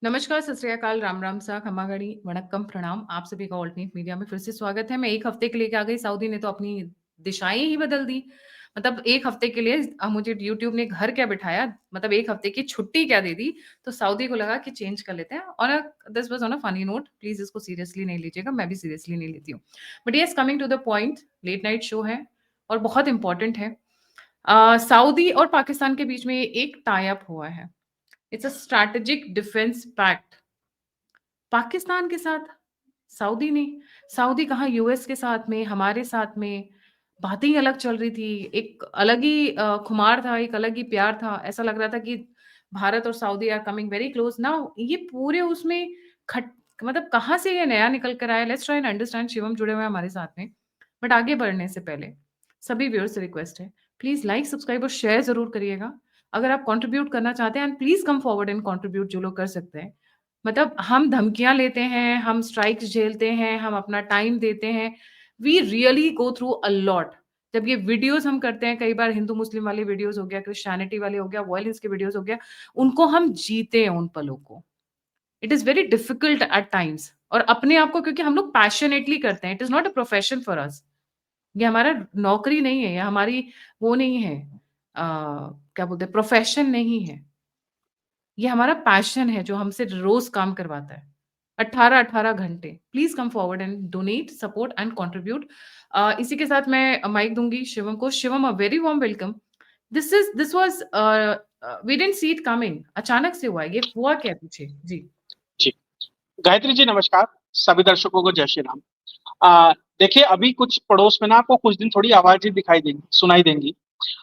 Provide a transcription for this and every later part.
नमस्कार, सत श्री अकाल, राम राम सा, खमा गणी, वणक्कम, प्रणाम। आप सभी का ऑल्टरनेट मीडिया में फिर से स्वागत है। मैं 1 हफ्ते के लिए आ गई, सऊदी ने तो अपनी दिशाएँ ही बदल दी। मतलब 1 हफ्ते के लिए मुझे यूट्यूब ने घर क्या बिठाया, मतलब 1 हफ्ते की छुट्टी क्या दे दी, तो सऊदी को लगा कि चेंज कर लेते हैं। On a this was on a funny note, please इसको सीरियसली नहीं लीजिएगा, मैं भी सीरियसली नहीं लेती हूँ। But yes, coming to the point, late night show है और बहुत इम्पोर्टेंट है। सऊदी और पाकिस्तान के बीच में एक टाई अप हुआ है। It's a strategic defence pact. Pakistan के साथ सऊदी ने, सऊदी कहाँ यूएस के साथ में, हमारे साथ में, बातें ही अलग चल रही थी। एक अलग ही खुमार था, एक अलग ही प्यार था। ऐसा लग रहा था कि भारत और Saudi are coming very close now. ये पूरे उसमें खट मतलब कहाँ से ये नया निकल कर आया? Let's try and understand. Shivam जुड़े हुए हैं हमारे साथ में। बट आगे बढ़ने से पहले सभी व्यूअर्स से रिक्वेस्ट है, प्लीज़ लाइक, सब्सक्राइब और शेयर ज़रूर करिएगा। अगर आप कंट्रीब्यूट करना चाहते हैं and please come forward and contribute जो लोग कर सकते हैं। मतलब हम धमकियाँ लेते हैं, हम स्ट्राइक्स झेलते हैं, हम अपना टाइम देते हैं। We really go through a lot. जब ये वीडियोज़ हम करते हैं, कई बार हिंदू-मुस्लिम वाले वीडियोज़ हो गया, क्रिश्चियनिटी वाले हो गया, वॉयलेंस के वीडियोज़ हो गया, उनको हम जीते हैं उन पलों को। It is very difficult at times और अपने आप को क्योंकि हम लोग पैशनेटली करते हैं। It is not a profession for us. ये हमारा नौकरी नहीं है, ये हमारी वो नहीं है क्या बोलते हैं प्रोफेशन नहीं है। ये हमारा पैशन है जो हमसे रोज़ काम करवाता है। 18-18 घंटे। Please come forward and donate, support and contribute. इसी के साथ मैं माइक दूँगी शिवम को। Shivam, a very warm welcome. This was we didn't see it coming. अचानक से हुआ है। ये हुआ क्या पीछे? जी। जी, गायत्री जी नमस्कार। सभी दर्शकों को जय श्री राम। देखिए अभी कुछ पड़ोस में ना आपको कुछ दिन थोड़ी आवाजें दिखाई देंगी, सुनाई देंगी।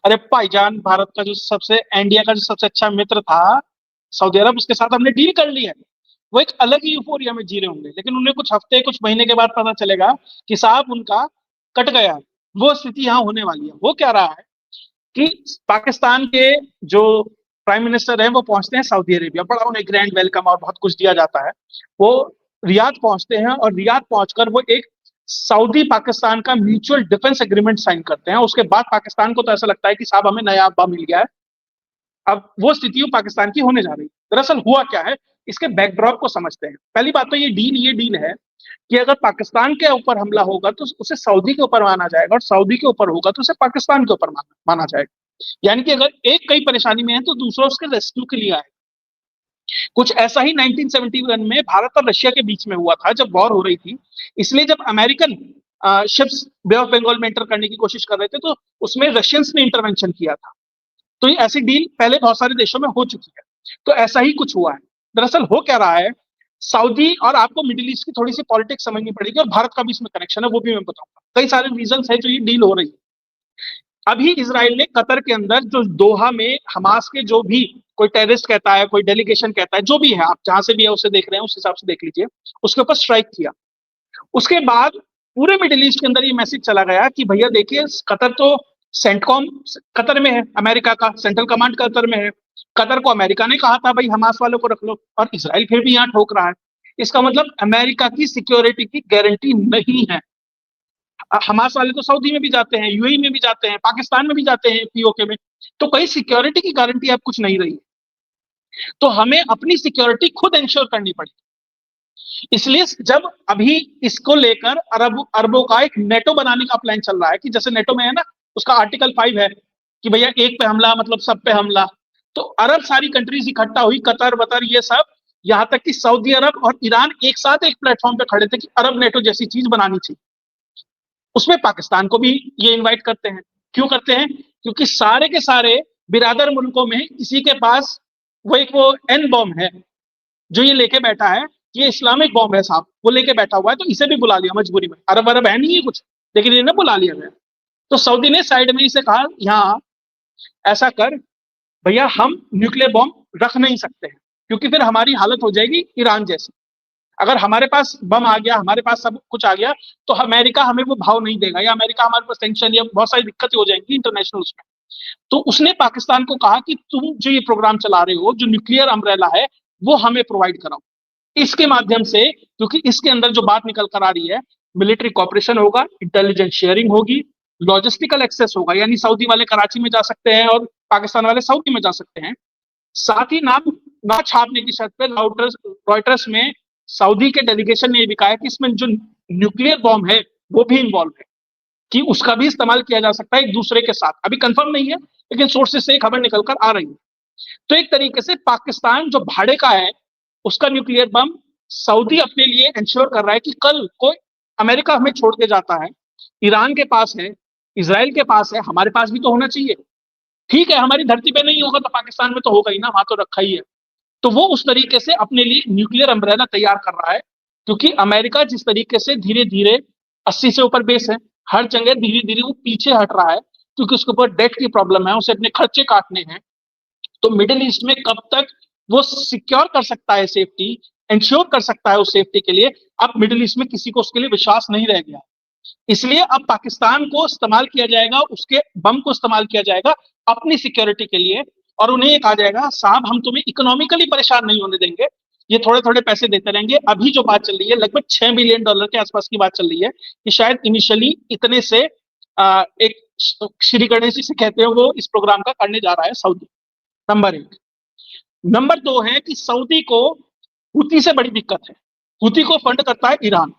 अरे भाईजान, भारत का जो सबसे इंडिया का जो सबसे अच्छा मित्र था सऊदी अरब, उसके साथ हमने डील कर ली है। वो एक अलग ही यूफोरिया में जी रहे होंगे, लेकिन उन्हें कुछ हफ्ते कुछ महीने के बाद पता चलेगा कि साहब उनका कट गया है। वो स्थिति यहाँ होने वाली है। वो क्या रहा है कि पाकिस्तान के जो प्राइम मिनिस्टर हैं वो पहुंचते हैं सऊदी अरेबिया, बड़ा उन्हें ग्रैंड वेलकम और बहुत कुछ दिया जाता है। वो रियाद पहुंचते हैं और रियाद पहुंचकर वो एक सऊदी पाकिस्तान का म्यूचुअल डिफेंस एग्रीमेंट साइन करते हैं। उसके बाद पाकिस्तान को तो ऐसा लगता है कि साहब हमें नया अब्बा मिल गया है। अब वो स्थिति पाकिस्तान की होने जा रही है। दरअसल हुआ क्या है, इसके बैकड्रॉप को समझते हैं। पहली बात तो ये डील है कि अगर पाकिस्तान के ऊपर हमला होगा तो उसे सऊदी के ऊपर माना जाएगा, और सऊदी के ऊपर होगा तो उसे पाकिस्तान के ऊपर माना जाएगा। यानी कि अगर एक कई परेशानी में है तो दूसरा उसके रेस्क्यू के लिए आए। कुछ ऐसा ही 1971 में भारत और रशिया के बीच में हुआ था जब वॉर हो रही थी। इसलिए जब American ships bay of Bengal में एंटर करने की कोशिश कर रहे थे तो उसमें रशियंस ने इंटरवेंशन किया था। तो ये ऐसी डील पहले बहुत सारे देशों में हो चुकी है। तो ऐसा ही कुछ हुआ है। दरअसल हो क्या रहा है, सऊदी और आपको मिडिल ईस्ट की थोड़ी सी पॉलिटिक्स समझनी पड़ेगी और भारत का भी इसमें कनेक्शन है, वो भी मैं बताऊंगा। कई सारे रीजन है जो ये डील हो रही है। अभी इसराइल ने कतर के अंदर जो दोहा में हमास के जो भी कोई टेररिस्ट कहता है, कोई डेलीगेशन कहता है, जो भी है, आप जहां से भी है उसे देख रहे हैं उस हिसाब से देख लीजिए, उसके ऊपर स्ट्राइक किया। उसके बाद पूरे मिडिल ईस्ट के अंदर ये मैसेज चला गया कि भैया देखिए, कतर तो सेंटकॉम कतर में है, अमेरिका का सेंट्रल कमांड कतर में है। कतर को अमेरिका ने कहा था भाई हमास वालों को रख लो, और इसराइल फिर भी यहाँ ठोक रहा है। इसका मतलब अमेरिका की सिक्योरिटी की गारंटी नहीं है। हमास वाले तो सऊदी में भी जाते हैं, यूएई में भी जाते हैं, पाकिस्तान में भी जाते हैं, पीओके में। तो कहीं सिक्योरिटी की गारंटी अब कुछ नहीं रही। तो हमें अपनी सिक्योरिटी खुद इंश्योर करनी पड़ेगी। इसलिए जब अभी इसको लेकर अरबों का एक नेटो बनाने का प्लान चल रहा है, कि जैसे नेटो में है ना, उसका आर्टिकल 5 है कि भैया एक पे हमला मतलब सब पे हमला। तो अरब सारी कंट्रीज इकट्ठा हुई, कतर वतर ये सब, यहां तक कि सऊदी अरब और ईरान एक साथ एक प्लेटफॉर्म पे खड़े थे कि अरब नेटो जैसी चीज बनानी चाहिए। उसमें पाकिस्तान को भी ये इनवाइट करते हैं। क्यों करते हैं? क्योंकि सारे के सारे बिरादर मुल्कों में किसी के पास वो एन बॉम्ब है जो ये लेके बैठा है। ये इस्लामिक बॉम्ब है साहब, वो लेके बैठा हुआ है, तो इसे भी बुला लिया मजबूरी में। अरब अरब है नहीं है कुछ, लेकिन इन्हें बुला लिया गया। तो सऊदी ने साइड में इसे कहा, यहाँ ऐसा कर भैया, हम न्यूक्लियर बॉम्ब रख नहीं सकते हैं, क्योंकि फिर हमारी हालत हो जाएगी ईरान जैसी। अगर हमारे पास बम आ गया, हमारे पास सब कुछ आ गया, तो अमेरिका हमें वो भाव नहीं देगा, या अमेरिका हमारे पास टेंशन या बहुत सारी दिक्कतें हो जाएंगी इंटरनेशनल उसमें। तो उसने पाकिस्तान को कहा कि तुम जो ये प्रोग्राम चला रहे हो, जो न्यूक्लियर अम्ब्रेला है, वो हमें प्रोवाइड कराओ। इसके माध्यम से, क्योंकि इसके अंदर जो बात निकल कर आ रही है, मिलिट्री कॉपरेशन होगा, इंटेलिजेंस शेयरिंग होगी, लॉजिस्टिकल एक्सेस होगा, यानी सऊदी वाले कराची में जा सकते हैं और पाकिस्तान वाले सऊदी में जा सकते हैं। साथ ही नाम ना छापने की शर्त पे रॉयटर्स में सऊदी के डेलीगेशन ने भी कहा है कि इसमें जो न्यूक्लियर बॉम्ब है वो भी इन्वॉल्व है, कि उसका भी इस्तेमाल किया जा सकता है एक दूसरे के साथ। अभी कंफर्म नहीं है, लेकिन सोर्सेज से खबर निकलकर आ रही है। तो एक तरीके से पाकिस्तान जो भाड़े का है, उसका न्यूक्लियर बम सऊदी अपने लिए इंश्योर कर रहा है कि कल कोई अमेरिका हमें छोड़ के जाता है, ईरान के पास है, इसराइल के पास है, हमारे पास भी तो होना चाहिए। ठीक है, हमारी धरती पे नहीं होगा तो पाकिस्तान में तो होगा ही ना, वहां तो रखा ही है। तो वो उस तरीके से अपने लिए न्यूक्लियर अम्ब्रेला तैयार कर रहा है, क्योंकि अमेरिका जिस तरीके से धीरे धीरे 80 से ऊपर बेस है, हर जगह धीरे धीरे वो पीछे हट रहा है, क्योंकि उसके ऊपर डेट की प्रॉब्लम है, उसे अपने खर्चे काटने हैं। तो मिडिल ईस्ट में कब तक वो सिक्योर कर सकता है सेफ्टी, इंश्योर कर सकता है उस सेफ्टी के लिए, अब मिडिल ईस्ट में किसी को उसके लिए विश्वास नहीं रह गया। इसलिए अब पाकिस्तान को इस्तेमाल किया जाएगा, उसके बम को इस्तेमाल किया जाएगा अपनी सिक्योरिटी के लिए, और उन्हें ये कहा जाएगा साहब हम तुम्हें इकोनॉमिकली परेशान नहीं होने देंगे, ये थोड़े थोड़े पैसे देते रहेंगे। अभी जो बात चल रही है लगभग $6 बिलियन के आसपास की बात चल रही है, कि शायद इनिशियली इतने से एक श्री गणेश जी से कहते हैं वो इस प्रोग्राम का करने जा रहा है सऊदी। नंबर एक। नंबर दो है कि सऊदी को हुती से बड़ी दिक्कत है, हुती को फंड करता है ईरान।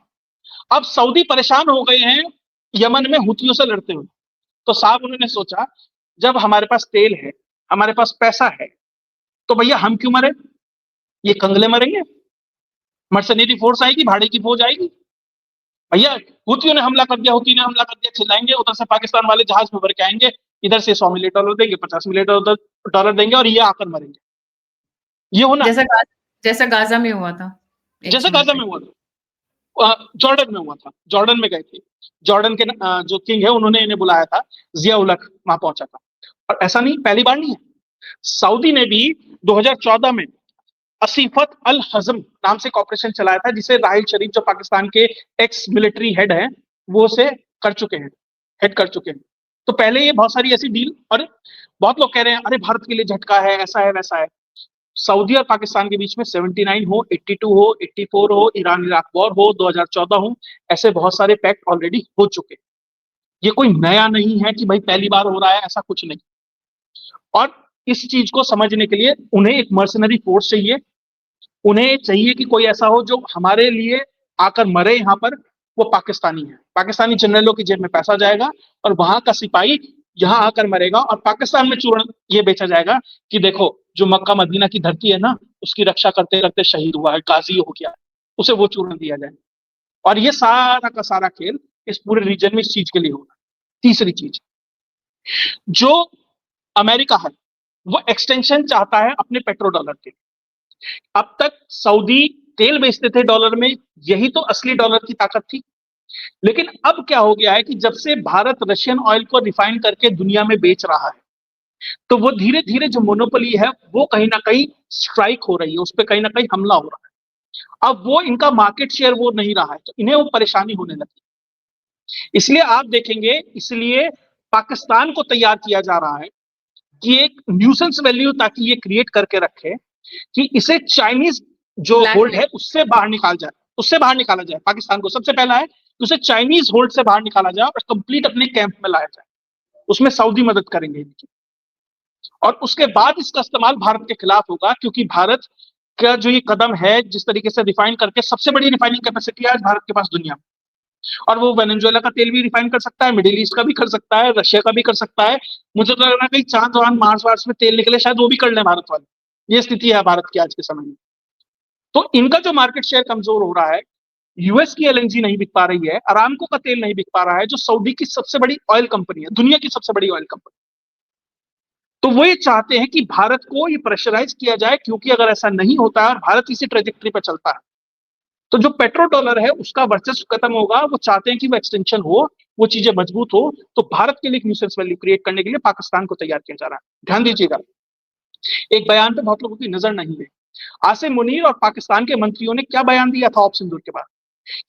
अब सऊदी परेशान हो गए हैं यमन में हुतियों से लड़ते हुए, तो साहब उन्होंने सोचा जब हमारे पास तेल है, हमारे पास पैसा है, तो भैया हम क्यों मरे, ये कंगले मरेंगे, मर्सनरी फोर्स आएगी, भाड़े की फौज आएगी। भैया हुतियों ने हमला कर दिया, हुती ने हमला कर दिया, चिल्लाएंगे, उधर से पाकिस्तान वाले जहाज में भर के आएंगे, इधर से $100 मिलियन देंगे, $50 मिलियन देंगे, और ये आकर मरेंगे। ये होना जैसा जैसा गाजा में हुआ था एक जैसे समय गाजा पे। में हुआ था, जॉर्डन में हुआ था, जॉर्डन में गए थे, जॉर्डन के जो किंग है उन्होंने इन्हें बुलाया था, जिया उल हक वहां पहुंचा था। और ऐसा नहीं, पहली बार नहीं है, सऊदी ने भी 2014 में असीफत अल हजम नाम से एक ऑपरेशन चलाया था, जिसे राहिल शरीफ जो पाकिस्तान के एक्स मिलिट्री हेड है वो से कर चुके हैं, हेड कर चुके हैं। तो पहले ये बहुत सारी ऐसी डील, और बहुत लोग कह रहे हैं अरे भारत के लिए झटका है, ऐसा है वैसा है। सऊदी और पाकिस्तान के बीच में 79 हो, 82 हो, 84 हो, ईरान इराक वॉर हो, 2014 हो, ऐसे बहुत सारे पैक्ट ऑलरेडी हो चुके हैं। ये कोई नया नहीं है कि भाई पहली बार हो रहा है, ऐसा कुछ नहीं। और इस चीज को समझने के लिए उन्हें एक मर्सनरी फोर्स चाहिए, उन्हें चाहिए कि कोई ऐसा हो जो हमारे लिए आकर मरे यहाँ पर, वो पाकिस्तानी है। पाकिस्तानी जनरलों की जेब में पैसा जाएगा, और वहां का सिपाही यहाँ आकर मरेगा, और पाकिस्तान में चूर्ण ये बेचा जाएगा कि देखो जो मक्का मदीना की धरती है ना, उसकी रक्षा करते करते शहीद हुआ है, गाजी हो गया, उसे वो चूर्ण दिया जाए। और ये सारा का सारा खेल इस पूरे रीजन में इस चीज के लिए होगा। तीसरी चीज, जो अमेरिका है वो एक्सटेंशन चाहता है अपने पेट्रो डॉलर के। अब तक सऊदी तेल बेचते थे डॉलर में, यही तो असली डॉलर की ताकत थी। लेकिन अब क्या हो गया है कि जब से भारत रशियन ऑयल को रिफाइन करके दुनिया में बेच रहा है, तो वो धीरे धीरे जो मोनोपोली है वो कहीं ना कहीं स्ट्राइक हो रही है, उस पर कहीं ना कहीं हमला हो रहा है। अब वो इनका मार्केट शेयर वो नहीं रहा है, तो इन्हें वो परेशानी होने लगी। इसलिए आप देखेंगे, इसलिए पाकिस्तान को तैयार किया जा रहा है कि एक न्यूसेंस वैल्यू ताकि ये क्रिएट करके रखे कि इसे चाइनीज जो होल्ड है उससे बाहर निकाल जाए, उससे बाहर निकाला जाए। पाकिस्तान को सबसे पहला है कि उसे चाइनीज होल्ड से बाहर निकाला जाए और कंप्लीट अपने कैंप में लाया जाए। उसमें सऊदी मदद करेंगे इनकी, और उसके बाद इसका इस्तेमाल भारत के खिलाफ होगा, क्योंकि भारत का जो ये कदम है, जिस तरीके से रिफाइन करके, सबसे बड़ी रिफाइनिंग कैपेसिटी है आज भारत के पास दुनिया में, और वो वेनेजुएला का तेल भी रिफाइन कर सकता है, मिडिल ईस्ट का भी कर सकता है, रशिया का भी कर सकता है। मुझे तो लग रहा है कहीं चांद वांद मार्स वार्स में तेल निकले, शायद वो भी कर ले भारत वाले। ये स्थिति है भारत की आज के समय में। तो इनका जो मार्केट शेयर कमजोर हो रहा है, यूएस की एलएनजी नहीं बिक पा रही है, अरामको का तेल नहीं बिक पा रहा है, जो सऊदी की सबसे बड़ी ऑयल कंपनी है, दुनिया की सबसे बड़ी ऑयल कंपनी। तो वो ये चाहते हैं कि भारत को ये प्रेशराइज किया जाए, क्योंकि अगर ऐसा नहीं होता है और भारत इसी ट्रेजेक्टरी पर चलता है, तो जो पेट्रो डॉलर है उसका वर्चस्व खत्म होगा। वो चाहते हैं कि वो एक्सटेंशन हो, वो चीजें मजबूत हो। तो भारत के लिए एक न्यूसेंस वैल्यू क्रिएट करने के लिए पाकिस्तान को तैयार किया जा रहा है। ध्यान दीजिएगा, एक बयान पे बहुत लोगों की नजर नहीं है। आसिम मुनीर और पाकिस्तान के मंत्रियों ने क्या बयान दिया था ऑप सिंदूर के बाद,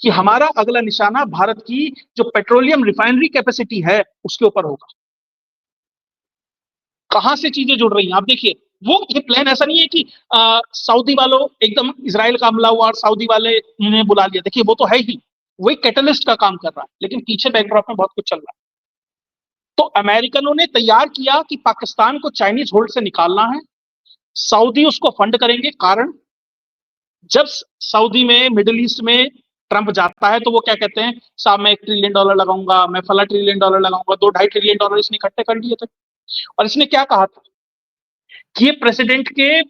कि हमारा अगला निशाना भारत की जो पेट्रोलियम रिफाइनरी कैपेसिटी है उसके ऊपर होगा। कहां से चीजें जुड़ रही हैं आप देखिए। वो ये प्लान ऐसा नहीं है कि सऊदी वालों एकदम इजराइल का हमला हुआ और सऊदी वाले ने बुला लिया, देखिए वो तो है ही, वही कैटलिस्ट का काम कर रहा है, लेकिन पीछे बैकड्रॉप में बहुत कुछ चल रहा है। तो अमेरिकनों ने तैयार किया कि पाकिस्तान को चाइनीज होल्ड से निकालना है, सऊदी उसको फंड करेंगे। कारण जब सऊदी में, मिडिल ईस्ट में ट्रंप जाता है तो वो क्या कहते हैं, साहब मैं $1 ट्रिलियन लगाऊंगा, मैं फला $1 ट्रिलियन लगाऊंगा। 2-2.5 ट्रिलियन इसने इकट्ठे कर लिए थे। और इसने क्या कहा था कि ये प्रेसिडेंट के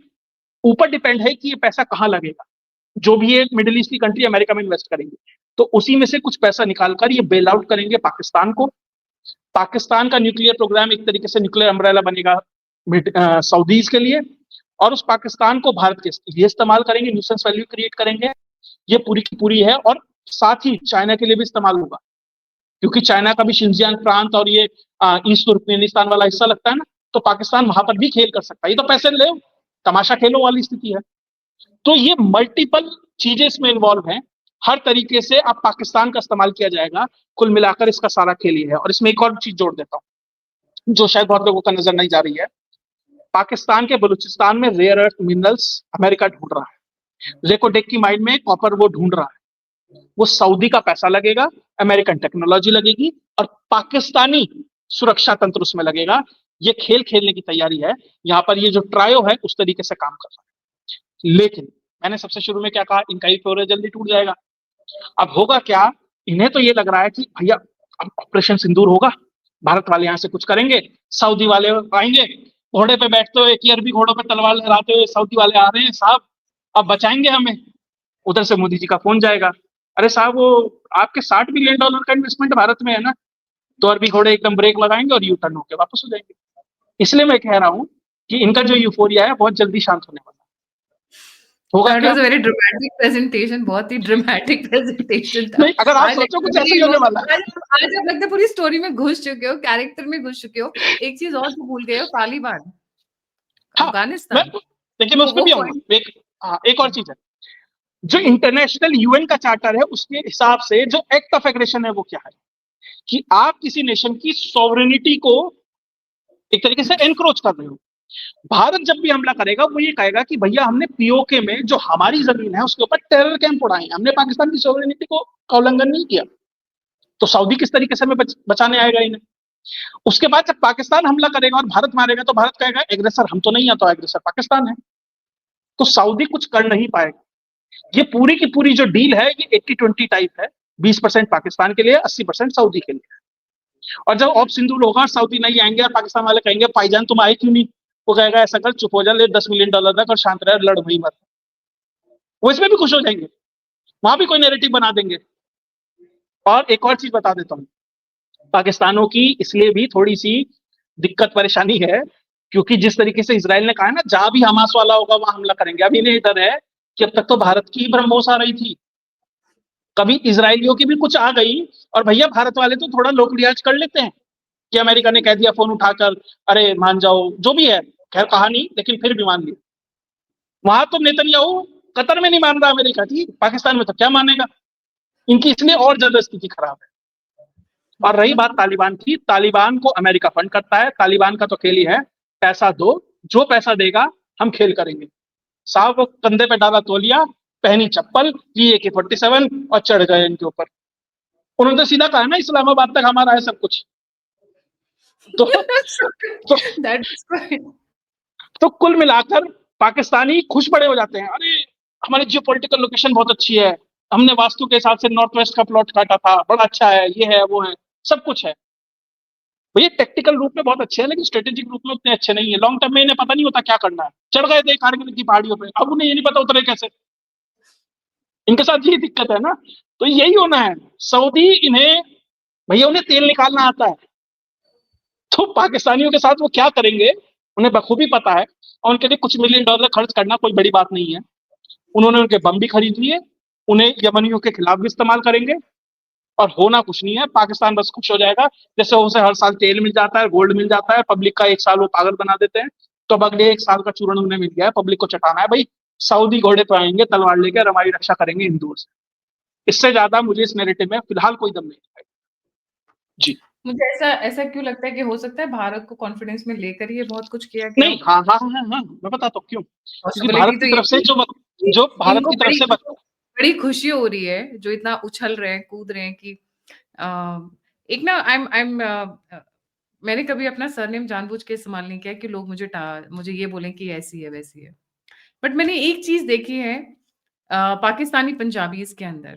ऊपर डिपेंड है कि ये पैसा कहां लगेगा। जो भी ये मिडिल ईस्ट की कंट्री अमेरिका में इन्वेस्ट करेंगे तो उसी में से कुछ पैसा निकालकर ये बेल आउट करेंगे पाकिस्तान को। पाकिस्तान का न्यूक्लियर प्रोग्राम एक तरीके से न्यूक्लियर अम्ब्रेला बनेगा सऊदीज के लिए, और उस पाकिस्तान को भारत के लिए इस्तेमाल करेंगे, न्यूसेंस वैल्यू क्रिएट करेंगे। ये पूरी की पूरी है। और साथ ही चाइना के लिए भी इस्तेमाल होगा, क्योंकि चाइना का भी शिंजियांग प्रांत और ये ईस्ट तुर्कमेनिस्तान वाला हिस्सा लगता है ना, तो पाकिस्तान वहां पर भी खेल कर सकता है। ये तो पैसे ले तमाशा खेलो वाली स्थिति है। तो ये मल्टीपल चीजें इसमें इन्वॉल्व हैं। हर तरीके से अब पाकिस्तान का इस्तेमाल किया जाएगा। कुल मिलाकर इसका सारा खेल ही है। और इसमें एक और चीज जोड़ देता हूं जो शायद बहुत लोगों का नजर नहीं जा रही है। पाकिस्तान के बलूचिस्तान में रेयर अर्थ मिनरल्स अमेरिका ढूंढ रहा है। रेकोडेक की माइन में कॉपर वो ढूंढ रहा है। वो सऊदी का पैसा लगेगा, अमेरिकन टेक्नोलॉजी लगेगी और पाकिस्तानी सुरक्षा तंत्र उसमें लगेगा। ये खेल खेलने की तैयारी है। यहाँ पर ये जो ट्रायो है उस तरीके से काम कर रहा है। लेकिन मैंने सबसे शुरू में क्या कहा, इनका ही फ्लोर जल्दी टूट जाएगा। अब होगा क्या, इन्हें तो ये लग रहा है कि भैया अब ऑपरेशन सिंदूर होगा, भारत वाले यहाँ से कुछ करेंगे, सऊदी वाले आएंगे, घोड़े पे बैठते हुए कि अरबी घोड़ों पे तलवार लहराते हुए सऊदी वाले आ रहे हैं साहब, अब बचाएंगे हमें। उधर से मोदी जी का फोन जाएगा, अरे साहब वो आपके $60 बिलियन का इन्वेस्टमेंट भारत में है ना। तो अरबी घोड़े एकदम ब्रेक लगाएंगे और यू टर्न होकर वापस हो जाएंगे। इसलिए मैं कह रहा हूं कि इनका जो यूफोरिया है बहुत जल्दी शांत होने वाला होगा। दैट क्या was a very dramatic presentation, बहुत ही ड्रामेटिक प्रेजेंटेशन था। नहीं, अगर आप आज सोचो कुछ ऐसा ही एक्चुअली होने वाला है। आज आप लगता है पूरी स्टोरी में घुस चुके हो, कैरेक्टर में घुस चुके हो। एक चीज और जो भूल गए हो, तालिबान, हाँ, मैं अफगानिस्तान, देखिए मैं उस पर वो भी आऊंगा। पॉइंट। एक और चीज है, जो इंटरनेशनल यूएन का चार्टर है उसके हिसाब से जो एक्ट ऑफ एग्रेशन है वो क्या है, कि आप किसी नेशन की सॉवरेनिटी को एक तरीके से एनक्रोच कर रहे हो। भारत जब भी हमला करेगा वो ये कहेगा कि भैया हमने पीओके में जो हमारी जमीन है उसके ऊपर टेरर कैंप उड़ाए, हमने पाकिस्तान की सॉवरेनिटी को का उल्लंघन नहीं किया। तो सऊदी किस तरीके से हमें बचाने आएगा इन्हें। उसके बाद जब पाकिस्तान हमला करेगा और भारत मारेगा तो भारत कहेगा एग्रेसर हम तो नहीं है, तो एग्रेसर पाकिस्तान है। तो सऊदी कुछ कर नहीं पाएगा। ये पूरी की पूरी जो डील है ये 80-20 टाइप है। 20% पाकिस्तान के लिए, 80% सऊदी के लिए। और जब ऑफ सिंदूर होगा और सऊदी नहीं आएंगे और पाकिस्तान वाले कहेंगे भाईजान तुम आए क्यों नहीं, वो कहेगा ऐसा कर चुप हो जा, ले $10 मिलियन रख और शांत रह, लड़ वही मत। वो इसमें भी खुश हो जाएंगे, वहां भी कोई नैरेटिव बना देंगे। और एक और चीज बता देता हूँ, पाकिस्तानों की इसलिए भी थोड़ी सी दिक्कत परेशानी है क्योंकि जिस तरीके से इसराइल ने कहा है ना, जहां भी हमास वाला होगा वहां हमला करेंगे। अभी इन्हें डर है कि अब तक तो भारत की ही ब्रह्मोस आ रही थी, कभी इसराइलियों की भी कुछ आ गई और भैया भारत वाले तो थोड़ा लोक लिहाज कर लेते हैं कि अमेरिका ने कह दिया फोन उठाकर अरे मान जाओ, जो भी है खैर कहानी, लेकिन फिर भी मान लिया। वहां तो नेतन्याहू कतर में नहीं मान रहा अमेरिका की, पाकिस्तान में तो क्या मानेगा। इनकी इसलिए और ज्यादा स्थिति खराब है। और रही बात तालिबान की, तालिबान को अमेरिका फंड करता है। तालिबान का तो खेल ही है पैसा दो, जो पैसा देगा हम खेल करेंगे। साहब वो कंधे पे डाला तौलिया, पहनी चप्पल, लिए AK-47 और चढ़ गए इनके ऊपर। उन्होंने तो सीधा कहा ना इस्लामाबाद तक हमारा है सब कुछ। तो तो, दैट्स राइट। तो कुल मिलाकर पाकिस्तानी खुश बड़े हो जाते हैं, अरे हमारी जियो पॉलिटिकल लोकेशन बहुत अच्छी है, हमने वास्तु के हिसाब से नॉर्थ वेस्ट का प्लॉट काटा था, बड़ा अच्छा है, ये है वो है, सब कुछ है। भैया टेक्निकल रूप में बहुत अच्छे हैं लेकिन स्ट्रेटेजिक रूप में उतने अच्छे नहीं है। लॉन्ग टर्म में इन्हें पता नहीं होता क्या करना है। चढ़ गए थे कारगिल की पहाड़ियों पे, अब उन्हें ये नहीं पता उतरे कैसे। इनके साथ यही दिक्कत है ना। तो यही होना है। सऊदी इन्हें, भैया उन्हें तेल निकालना आता है, तो पाकिस्तानियों के साथ वो क्या करेंगे उन्हें बखूबी पता है। और उनके लिए कुछ $1 मिलियन खर्च करना कोई बड़ी बात नहीं है। उन्होंने उनके बम भी खरीद लिए, उन्हें यमनियों के खिलाफ भी इस्तेमाल करेंगे और होना कुछ नहीं है। पाकिस्तान बस खुश हो जाएगा, जैसे उसे हर साल तेल मिल जाता है, गोल्ड मिल जाता है, पब्लिक का एक साल वो पागल बना देते हैं। तो अब अगले एक साल का चूरण उन्हें मिल गया है, पब्लिक को चटाना है भाई। सऊदी घोड़े पे आएंगे तलवार लेकर और हमारी रक्षा करेंगे हिंदुओं से। इससे ज्यादा मुझे इस नैरेटिव में फिलहाल कोई दम नहीं दिखाई। जी मुझे ऐसा ऐसा क्यों लगता है कि हो सकता है भारत को कॉन्फिडेंस में लेकर ये बहुत कुछ किया गया नहीं, हो? हाँ हाँ हाँ हाँ, मैं बताता हूँ क्यों। क्योंकि पॉसिबिलिटी भारत तो की ये तरफ से भी कि जो भारत इनको की तरफ से बड़ी खुशी हो रही है, जो इतना उछल रहे हैं, कूद रहे हैं कि एक ना आई एम मैंने कभी अपना सरनेम जानबूझ के इस्तेमाल नहीं किया कि लोग मुझे ये बोलें कि ऐसी है, वैसी है। बट मैंने एक चीज़ देखी है पाकिस्तानी पंजाबीज़ के अंदर,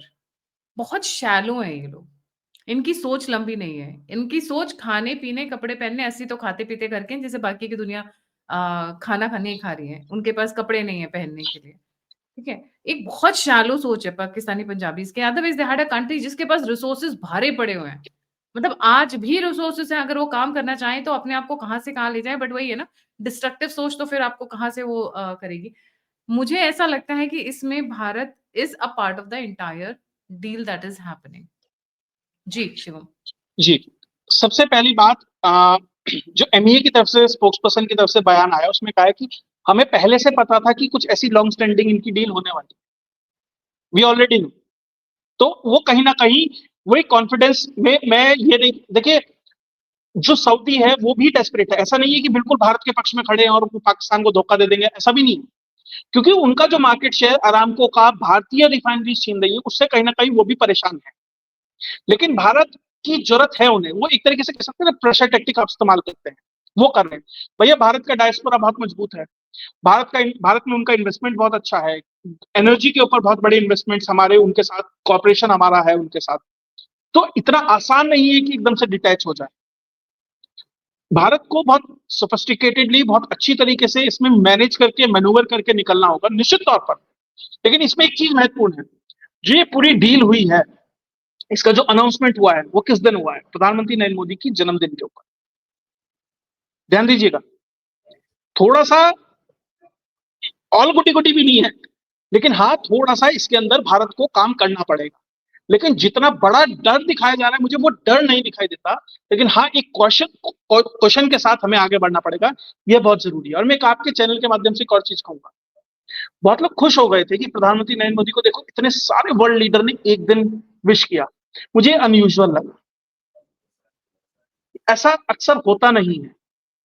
बहुत शैलो हैं ये लोग। इनकी सोच लंबी नहीं है। इनकी सोच खाने-पीने, कपड़े पहनने ऐसी तो खाते-पीते करके हैं जैसे बाकी की दुनिया खाना नहीं खा रही है। उनके पास कपड़े नहीं है पहनने के लिए। ठीक है? एक बहुत शैलो सोच है पाकिस्तानी पंजाबीज़ के। Otherwise they had a country जिसके पास रिसोर्सेज़ भारे पड़े हुए हैं। मतलब आज भी रिसोर्सेज़ हैं, अगर वो काम करना चाहें तो अपने आप को कहाँ से कहाँ ले जाएँ, बट वही है ना, डिस्ट्रक्टिव सोच तो फिर आपको कहाँ से वो करेगी। मुझे ऐसा लगता है कि इसमें Bharat is a part of the entire deal that is happening. जी, शिवम। जी, सबसे पहली बात जो एमईए की तरफ से स्पोक्स पर्सन की तरफ से बयान आया उसमें कहा है कि हमें पहले से पता था कि कुछ ऐसी लॉन्ग स्टैंडिंग इनकी डील होने वाली है। We already know. तो वो कहीं न कहीं वही कॉन्फिडेंस में मैं ये नहीं देखिए जो सऊदी है वो भी डेस्परेट है। ऐसा नहीं है कि बिल्कुल भारत के पक्ष में खड़े हैं और वो पाकिस्तान को धोखा दे देंगे, ऐसा भी नहीं है। क्योंकि उनका जो मार्केट शेयर अरामको का भारतीय रिफाइनरीज छीन रही है, उससे कहीं न कहीं वो भी परेशान है। लेकिन भारत की जरूरत है उन्हें, वो एक तरीके से कह सकते हैं ना प्रेशर टेक्टिक आप इस्तेमाल करते हैं, वो कर रहे हैं। भैया भारत का डायस्पोरा बहुत मजबूत है। भारत में उनका इन्वेस्टमेंट बहुत अच्छा है। एनर्जी के ऊपर बहुत बड़े इन्वेस्टमेंट्स हमारे उनके साथ कॉपरेशन हमारा है उनके साथ। तो इतना आसान नहीं है कि एकदम से डिटैच हो जाए। भारत को बहुत सोफिस्टिकेटेडली बहुत अच्छी तरीके से इसमें मैनेज करके मैनूवर करके निकलना होगा निश्चित तौर पर। लेकिन इसमें एक चीज महत्वपूर्ण है, जो ये पूरी डील हुई है, इसका जो अनाउंसमेंट हुआ है वो किस दिन हुआ है? प्रधानमंत्री नरेंद्र मोदी की जन्मदिन के ऊपर। ध्यान दीजिएगा, थोड़ा सा ऑल गुटी गुटी भी नहीं है, लेकिन हाँ थोड़ा सा इसके अंदर भारत को काम करना पड़ेगा। लेकिन जितना बड़ा डर दिखाया जा रहा है मुझे वो डर नहीं दिखाई देता। लेकिन हाँ एक क्वेश्चन के साथ हमें आगे बढ़ना पड़ेगा, यह बहुत जरूरी है। और मैं एक आपके चैनल के माध्यम से एक और चीज कहूंगा, बहुत लोग खुश हो गए थे कि प्रधानमंत्री नरेंद्र मोदी को देखो इतने सारे वर्ल्ड लीडर ने एक दिन विश किया। मुझे अनयूजुअल लगा, ऐसा अक्सर होता नहीं है।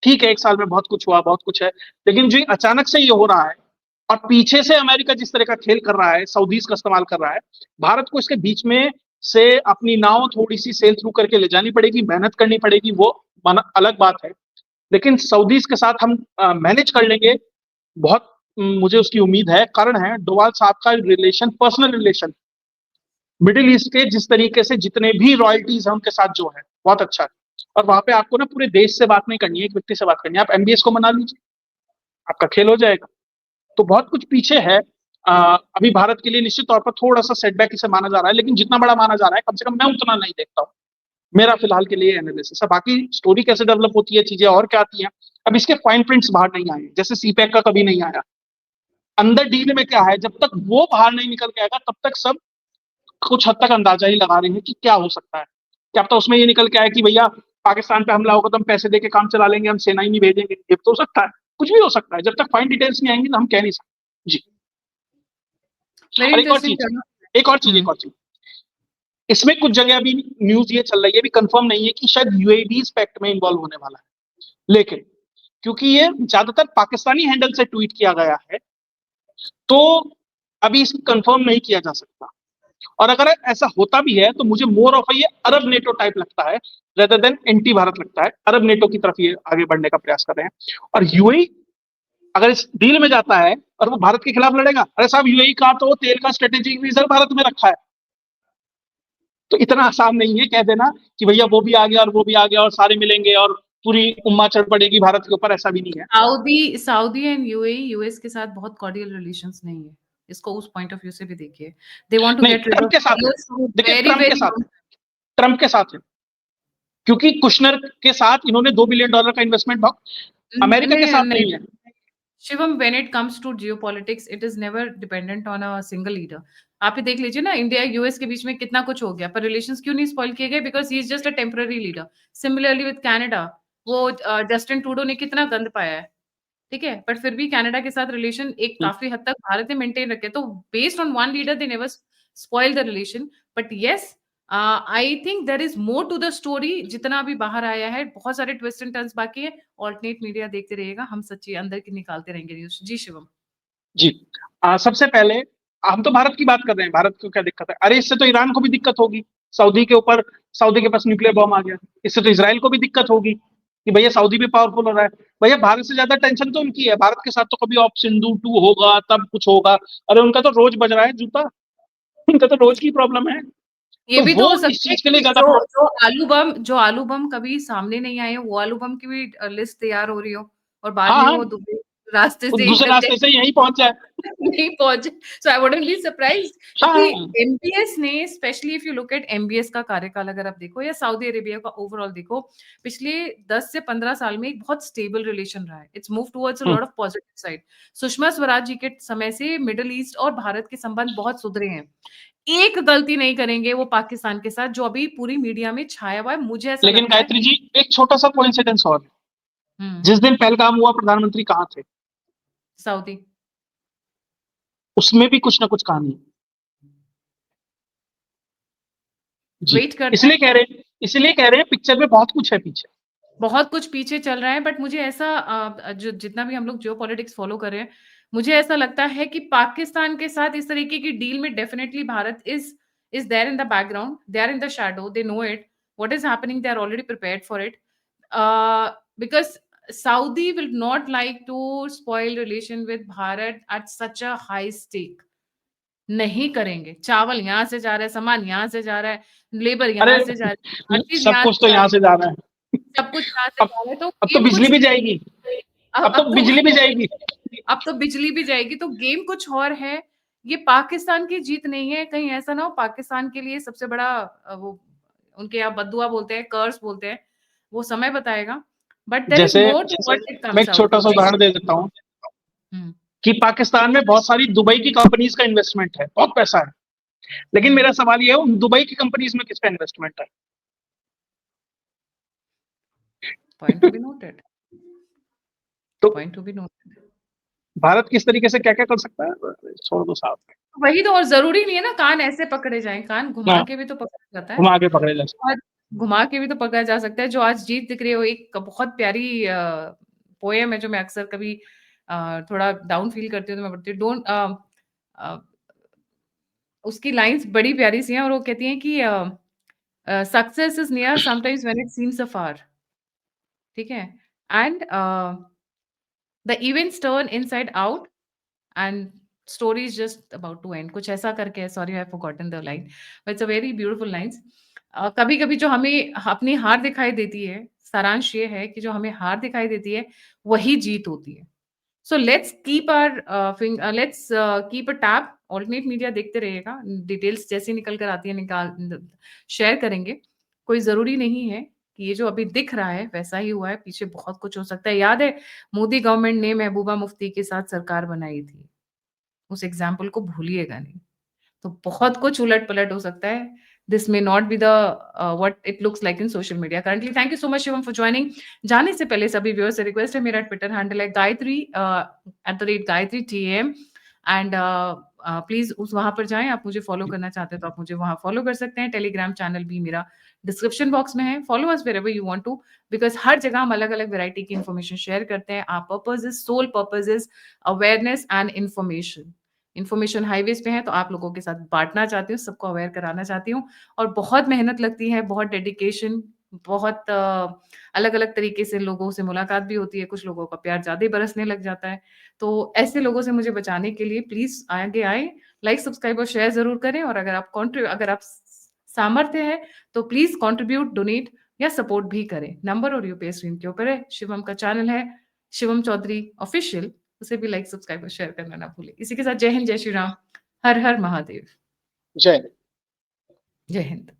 ठीक है, एक साल में बहुत कुछ हुआ, बहुत कुछ है, लेकिन जो अचानक से ये हो रहा है और पीछे से अमेरिका जिस तरह का खेल कर रहा है, सऊदीज का इस्तेमाल कर रहा है, भारत को इसके बीच में से अपनी नाव थोड़ी सी सेल थ्रू करके ले जानी पड़ेगी, मेहनत करनी पड़ेगी, वो अलग बात है। लेकिन सऊदीज के साथ हम मैनेज कर लेंगे, बहुत मुझे उसकी उम्मीद है। कारण है डोवाल साहब का relation, personal relation middle east के जिस तरीके से जितने भी रॉयल्टीज हैं उनके साथ जो है बहुत अच्छा है। और वहां पे आपको ना पूरे देश से बात नहीं करनी है, एक व्यक्ति से बात करनी है। आप एमबीएस को मना लीजिए, आपका खेल हो जाएगा। तो बहुत कुछ पीछे है। अभी भारत के लिए निश्चित तौर पर थोड़ा सा सेटबैक इसे माना जा रहा है, लेकिन जितना बड़ा माना जा रहा है कम से कम मैं उतना नहीं देखता हूँ। मेरा फिलहाल के लिए एनालिसिस है। बाकी स्टोरी कैसे डेवलप होती है, चीजें और क्या आती हैं, अब इसके फाइन प्रिंट्स बाहर नहीं आए। जैसे सीपैक का कभी नहीं आया, अंदर डील में क्या है, जब तक वो बाहर नहीं निकल के आएगा तब तक सब कुछ हद तक अंदाजा ही लगा रहे हैं कि क्या हो सकता है। क्या पता उसमें ये निकल के आए कि भैया पाकिस्तान पे हमला होगा तो हम पैसे देके काम चला लेंगे, हम सेना ही नहीं भेजेंगे, ये तो हो सकता है। कुछ भी हो सकता है, जब तक फाइन डिटेल्स नहीं आएंगी तो हम कह नहीं सकते। जी। वेरी और इंटरेस्टिंग चलो। एक और चीज इसमें कुछ जगह अभी न्यूज ये चल रही है, अभी कंफर्म नहीं है कि शायद यूएई इस पैक्ट में इन्वॉल्व होने वाला है। लेकिन क्योंकि ये ज्यादातर पाकिस्तानी हैंडल से ट्वीट किया गया है, तो अभी इसको कंफर्म नहीं किया जा सकता। और अगर ऐसा होता भी है तो मुझे मोर ऑफ ये अरब नेटो टाइप लगता है, रेदर देन एंटी भारत लगता है। अरब नेटो की तरफ ये आगे बढ़ने का प्रयास कर रहे हैं। और यूएई अगर इस डील में जाता है और वो भारत के खिलाफ लड़ेगा, अरे साहब यूएई का तो तेल का स्ट्रेटेजिक रिजर्व भारत में रखा है। तो इतना आसान नहीं है कह देना कि भैया वो भी आ गया और वो भी आ गया और सारे मिलेंगे और पूरी उम्मा चढ़ पड़ेगी भारत के ऊपर, ऐसा भी नहीं है। Saudi Saudi and UAE US के साथ बहुत कॉर्डियल रिलेशंस नहीं है। इसको उस पॉइंट ऑफ व्यू से भी देखिए। दे वांट टू नहीं, गेट रिड ट्रंप ऑफ के साथ है। यूएस देखिए वेरी वेरी लॉन्ग। ट्रंप के साथ है, क्योंकि कुशनर के साथ इन्होंने $2 बिलियन का इन्वेस्टमेंट अमेरिका के नहीं, साथ नहीं। नहीं है। Shivam, when it comes to geopolitics it is never dependent on a single leader. आप ही देख लीजिए ना, इंडिया यूएस के बीच में कितना कुछ हो गया, पर रिलेशंस क्यों नहीं स्पॉइल किए गए? Because he is just a temporary leader. Similarly with Canada, वो जस्टिन ट्रूडो ने कितना गंद पाया है। ठीक है? बट फिर भी कनाडा के साथ रिलेशन एक काफ़ी हद तक भारत ने मेंटेन रखे। तो based on one leader they never spoil the relation. But yes, I think there is more to the story जितना अभी बाहर आया है। बहुत सारे ट्विस्ट एंड टर्न्स बाकी है। अल्टरनेट मीडिया देखते रहिएगा। हम सच्ची अंदर की निकालते रहेंगे न्यूज़। जी, शिवम। जी। सबसे पहले हम तो भारत की बात कर रहे हैं, भारत को क्या दिक्कत है? अरे इससे तो ईरान को भी दिक्कत होगी। सऊदी के ऊपर, सऊदी के पास न्यूक्लियर बॉम्ब आ गया, इससे तो इसराइल को भी दिक्कत होगी। कि भैया सऊदी भी पावरफुल हो रहा है। भैया भारत से ज्यादा टेंशन तो उनकी है, भारत के साथ तो कभी ऑप सिंधु 2 होगा तब कुछ होगा। अरे उनका तो रोज बज रहा है जूता, उनका तो रोज की प्रॉब्लम है। ये तो भी तो वो हो इस सकता है चीज के लिए कि ज्यादा जो आलू बम कभी सामने नहीं आए, वो आलू बम की भी लिस्ट तैयार हो रही हो, और बाद हाँ में हाँ, वो दूसरे रास्ते वो से दूसरे एकदम रास्ते से यही पहुंच जाए। नहीं पहुंचे। सो आई वुडंट बी सरप्राइज्ड, हाँ क्योंकि हाँ। एमबीएस ने, specially if you look at MBS का कार्यकाल अगर आप देखो, या सऊदी अरेबिया का ओवरऑल देखो, पिछले 10 से 15 साल में एक बहुत स्टेबल रिलेशन रहा है। It's move towards a hmm, lot of positive side. Sushma Swaraj ji के समय से मिडल ईस्ट और भारत के संबंध बहुत सुधरे हैं। एक गलती नहीं करेंगे वो पाकिस्तान के साथ, जो अभी पूरी मीडिया में छाया हुआ है, मुझे ऐसा लेकिन लगता है। गायत्री जी, एक छोटा सा कोइंसिडेंस और है। हुँ, जिस दिन पहलगाम हुआ, प्रधानमंत्री कहाँ थे? सऊदी। उसमें भी कुछ ना कुछ कहानी है। जी, वेट करते हैं। इसलिए कह रहे हैं पिक्चर में बहुत कुछ है पीछे। बहुत कुछ पीछे चल रहा है, बट मुझे ऐसा जो जितना भी हम लोग जियोपॉलिटिक्स फॉलो कर रहे हैं, मुझे ऐसा लगता है कि पाकिस्तान के साथ इस तरीके की डील में definitely Bharat is there in the background, they are in the shadow, they know it, what is happening, they are already prepared for it, because Saudi will not like to spoil relation with Bharat at such a high stake. नहीं करेंगे। चावल यहाँ से जा रहा है, सामान यहाँ से जा रहा है, लेबर अरे यहाँ से जा रही है, हर चीज़ सब यहाँ कुछ से तो जा यहाँ रही से जा रहा है। है, सब कुछ यहाँ से अब जा रहा है, तो अब तो गेम बिजली कुछ, भी जाएगी। अब तो अब तो बिजली भी जाएगी। अब तो बिजली भी जाएगी, तो गेम कुछ और है। ये पाकिस्तान की जीत नहीं है, कहीं ऐसा ना हो पाकिस्तान के लिए सबसे बड़ा वो उनके यहाँ बद्दुआ बोलते हैं, कर्स बोलते हैं, वो समय बताएगा। बट देयर इज़ जैसे मोर टू व्हाट इट मैं कम्स एक आउट छोटा टू, सा उदाहरण राइट? दे देता हूँ हुँ, कि पाकिस्तान में बहुत सारी दुबई की कंपनीज का इन्वेस्टमेंट है, बहुत पैसा है। लेकिन हुँ। मेरा सवाल ये है, उन दुबई की कंपनीज में किसका इन्वेस्टमेंट है? पॉइंट टू बी नोटेड, तो point to be noted. Bharat किस तरीके से क्या क्या कर सकता है, छोड़ दो साहब। वही तो, और ज़रूरी नहीं है ना कान ऐसे पकड़े जाएँ, कान घुमा हाँ, के भी तो पकड़ा जाता है। घुमा के पकड़े जा सकते। और घुमा के भी तो पकड़ा जा सकता है। जो आज जीत दिख रही है, वो एक बहुत प्यारी पोएम है, जो मैं अक्सर कभी थोड़ा डाउन फील करती हूँ तो मैं पढ़ती हूँ। अ, उसकी लाइन्स बड़ी प्यारी सी हैं, और वो कहती हैं कि success is near sometimes when it seems afar, ठीक है? And the events turn inside out and story is just about to end, कुछ ऐसा करके है, sorry I have forgotten the line, but it's a very beautiful lines. कभी-कभी जो हमें अपनी हार दिखाई देती है, सारांश ये है कि जो हमें हार दिखाई देती है, वही जीत होती है। So let's keep a tab, alternate media देखते रहिएगा, डिटेल्स जैसी निकल कर आती है शेयर करेंगे। कोई ज़रूरी नहीं है कि ये जो अभी दिख रहा है वैसा ही हुआ है, पीछे बहुत कुछ हो सकता है। याद है मोदी गवर्नमेंट ने महबूबा मुफ्ती के साथ सरकार बनाई थी, उस एग्ज़ाम्पल को भूलिएगा नहीं। तो बहुत कुछ उलट-पलट हो सकता है। This may not be the what it looks like in social media currently. Thank you so much Shivam for joining. जाने से पहले सभी व्यूअर्स से रिक्वेस्ट है, मेरा ट्विटर हैंडल है Gayatri @Gayatri TAM, and please उस वहाँ पर जाएँ, आप मुझे फॉलो करना चाहते हैं तो आप मुझे वहाँ फॉलो कर सकते हैं। टेलीग्राम चैनल भी मेरा डिस्क्रिप्शन बॉक्स में है। Follow us wherever you want to, because हर जगह हम अलग-अलग वैरायटी की इन्फॉर्मेशन शेयर करते हैं। Our purpose is, sole purpose is awareness and information. Information highways पे है, तो आप लोगों के साथ बाँटना चाहती हूँ, सबको अवेयर कराना चाहती हूँ, और बहुत मेहनत लगती है, बहुत डेडिकेशन, बहुत अलग-अलग तरीके से लोगों से मुलाकात भी होती है, कुछ लोगों का प्यार ज़्यादा ही बरसने लग जाता है। तो ऐसे लोगों से मुझे बचाने के लिए प्लीज़ आगे आएँ, लाइक, सब्सक्राइब और शेयर ज़रूर करें, और अगर आप सामर्थ्य है, तो प्लीज़ कंट्रीब्यूट, डोनेट या सपोर्ट भी करें। नंबर और यूपीआई स्क्रीन के ऊपर है। शिवम का चैनल है, शिवम चौधरी ऑफिशियल, उसे भी लाइक, सब्सक्राइब और शेयर करना ना भूलें। इसी के साथ जय हिंद, जय श्री राम, हर हर महादेव। जय जय हिंद।